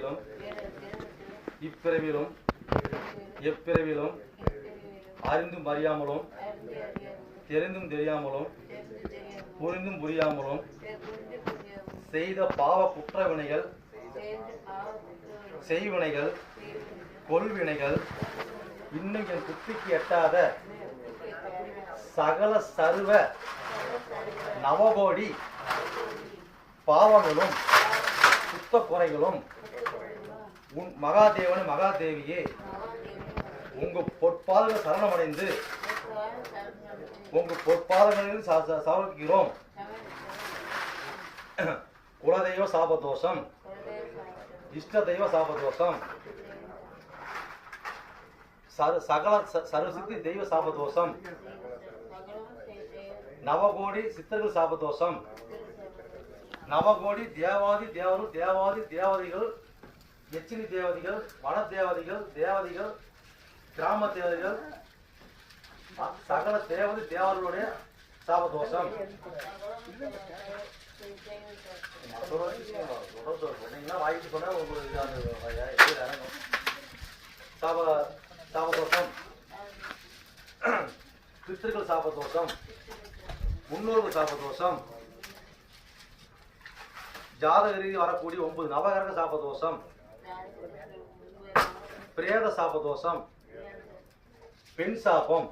பிறவிலும் இப்பிறவிலும் எப்பிறவிலும் அறிந்தும் அறியாமலும் தெரிந்தும் தெரியாமலும் புரிந்தும் புரியாமலும் செய்த பாவ குற்ற வினைகள் செய்வினைகள் கொள்வினைகள் இன்னும் என் புத்திக்கு எட்டாத சகல சர்வ நவகோடி பாவங்களும் சுத்த குறைகளும் உன் மகாதேவன் மகாதேவியே உங்க பொற்பாதங்கள் சரணமடைந்து உங்க பொற்பாதங்களில் சமர்ப்பிக்கிறோம். குலதெய்வ சாபதோஷம், இஷ்ட தெய்வ சாபதோஷம், சகல சர்வசித்தி தெய்வ சாபதோஷம், நவகோடி சித்தர்கள் சாபதோஷம், நவகோடி தேவாதி தேவரும் தேவாதி தேவதைகள், எச்சினி தேவதைகள், வன தேவதைகள், தேவதைகள், கிராம தேவதைகள், சகல தேவதை தேவர்களுடைய சாபதோஷம். வாய்க்கு சொன்னா சாபதோஷம், பித்திருக்கள் சாபதோஷம், முன்னோர்கள் சாபதோஷம், ஜாதக ரீதி வரக்கூடிய 9 நவகரக சாபதோஷம், பிரேத சாபதோஷம், பெண் சாபம்,